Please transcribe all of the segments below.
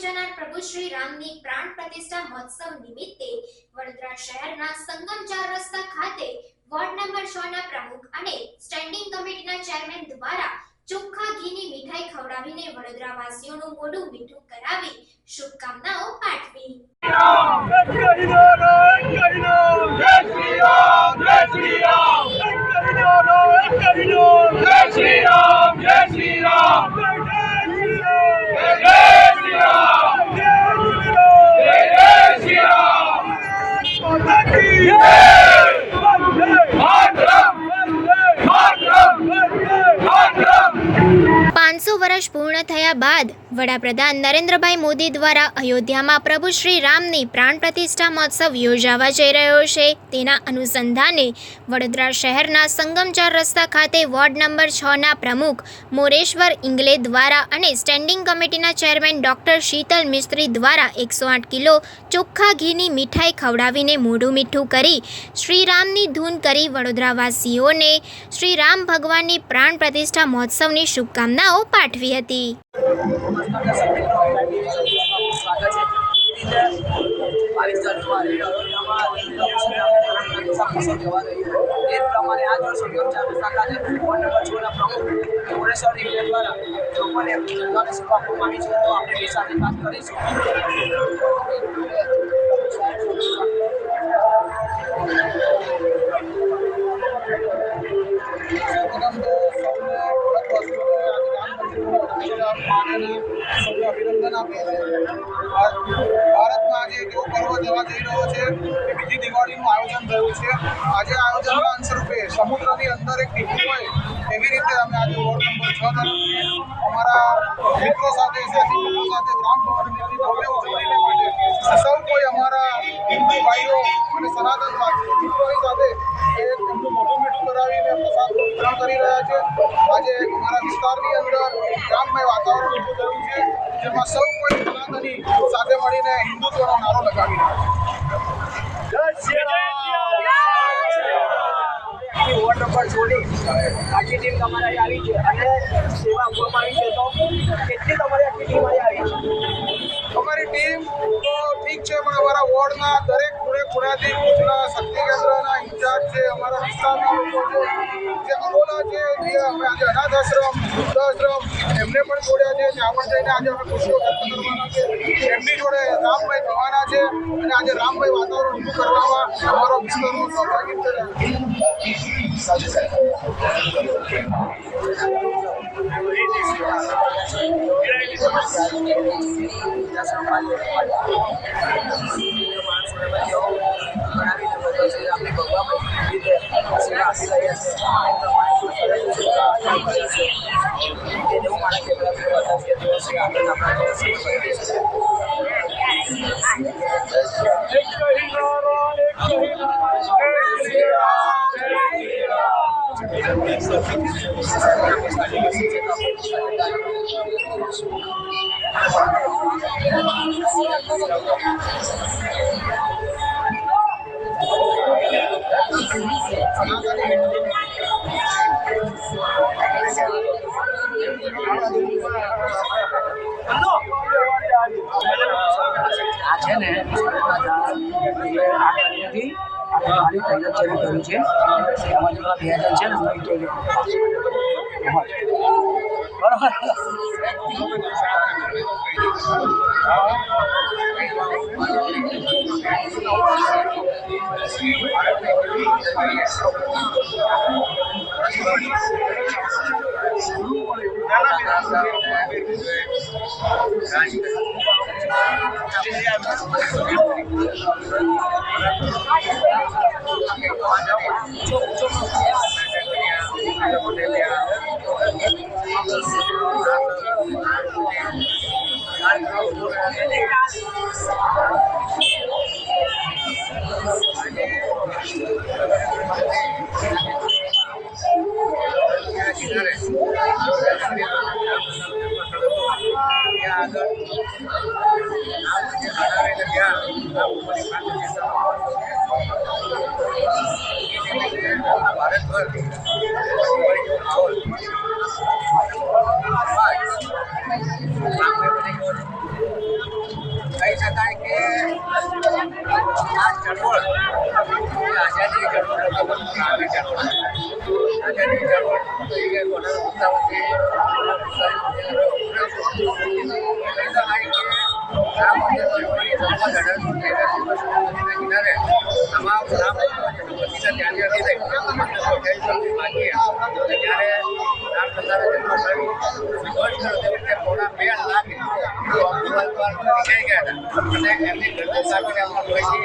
યોજાનાર પ્રભુ શ્રી રામની પ્રાણ પ્રતિષ્ઠા મહોત્સવ નિમિત્તે વડોદરા શહેરના સંગમ 4 રસ્તા ખાતે વોર્ડ નંબર 6 ના પ્રમુખ અને સ્ટેન્ડિંગ કમિટીના ચેરમેન દ્વારા ચોખ્ખા ઘીની મીઠાઈ ખવડાવીને વડોદરા વાસીઓનું મોઢું મીઠું કરાવી શુભકામનાઓ પાઠવી। વર્ષ પૂર્ણ થયા બાદ વડાપ્રધાન નરેન્દ્રભાઈ મોદી દ્વારા અયોધ્યામાં પ્રભુ શ્રી રામની પ્રાણ પ્રતિષ્ઠા મહોત્સવ યોજાવા જઈ રહ્યો છે। તેના અનુસંધાને વડોદરા શહેરના સંગમ 4 રસ્તા ખાતે વોર્ડ નંબર 6 ના પ્રમુખ મોરેશ્વર ઇંગલે દ્વારા અને સ્ટેન્ડિંગ કમિટીના ચેરમેન ડોક્ટર શીતલ મિસ્ત્રી દ્વારા 108 કિલો ચોખ્ખા ઘીની મીઠાઈ ખવડાવીને મોઢું મીઠું કરી શ્રીરામની ધૂન કરી વડોદરાવાસીઓને શ્રી રામ ભગવાનની પ્રાણ પ્રતિષ્ઠા મહોત્સવની શુભકામનાઓ પાઠવી હતી। अभिनंदन आपे भारत में आज एवं पर्व जवा जई रह्यो छे के बीजी दिवाळीनुं आयोजन थयुं छे। आज आयोजनना अंशरूपे समुद्रनी अंदर एक टीपू होय एवी रीते अमे आज वोर्ड नंबर 6 तरफथी अमारा मित्रों साथे साथी मित्रों साथे राम भगवाननी भव्य उजवણીને માટે સૌ કોઈ અમારા હિન્દુ ભાઈઓ અને સનાતન મિત્રોની સાથે તેમનું મોઢું મીઠું કરાવીને પ્રસાદનું વિતરણ કરી રહ્યા છે। આજે અમારા વિસ્તારની અંદર રામમય વાતાવરણ ઊભું થયું છે, જેમાં સૌ કોઈ સનાતની સાથે મળીને હિન્દુત્વનો નારો લગાવી રહ્યા છે। જય શ્રી રામ। વોર્ડ નંબર 6 આખી ટીમ તમારી આવી છે અને સેવા આપવામાં આવી છે, તો કેટલી તમારી આખી ટીમ આવી છે? અમારી ટીમ તો ઠીક છે, પણ અમારા વોર્ડના દરેક ખૂણેથી ભુજના શક્તિ કેન્દ્રના ઇન્ચાર્જ છે, અમારા વિસ્તારના લોકો છે, જે અમોલા છે, જે અમે આજે અનાથ આશ્રમ વૃદ્ધાશ્રમ એમને પણ જોડ્યા છે, ત્યાં પણ જઈને આજે અમે ખુશીઓ વ્યક્ત કરવાના છે। એમની જોડે રામમય થવાના છે અને આજે રામમય વાતાવરણ ઊભું કરવામાં અમારો વિસ્તારનો સહભાગી છે। કહી શકાય કે આ ચળવળ આઝાદી ચળવળ આઝાદી ચળવળ તરીકે રામ મંદિર કિનારે તમામ રામ પ્રતિષ્ઠા ત્યાંથી હતી ત્યારે રામચંદ્ર જન્મસ્થળ પોણા 2 લાખ નીકળી ગયા હતા અને એમની ગરદન કાપીને એમના પછી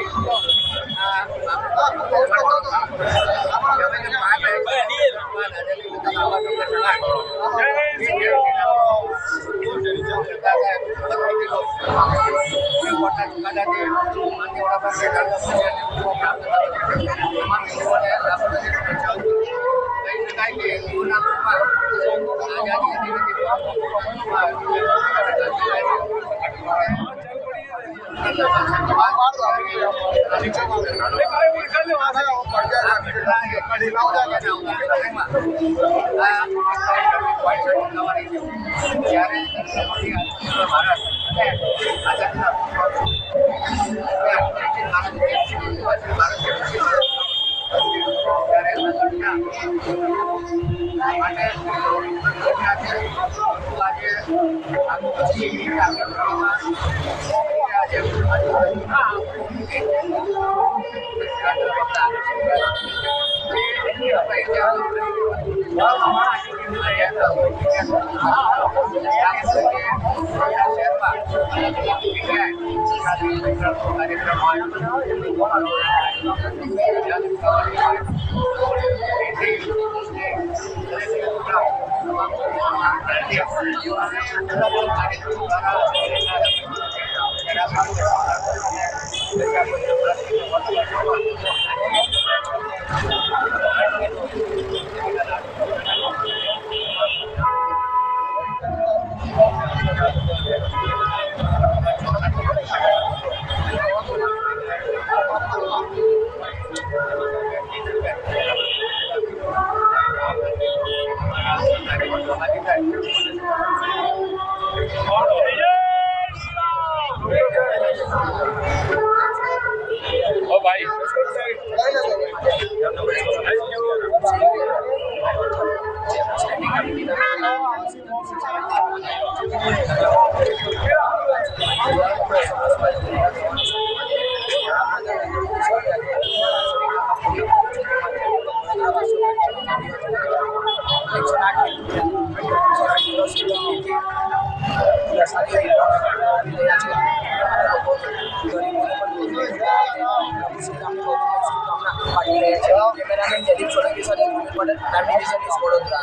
કેમેરામેન જયદીપ સોલંકી સાથે વડોદરા.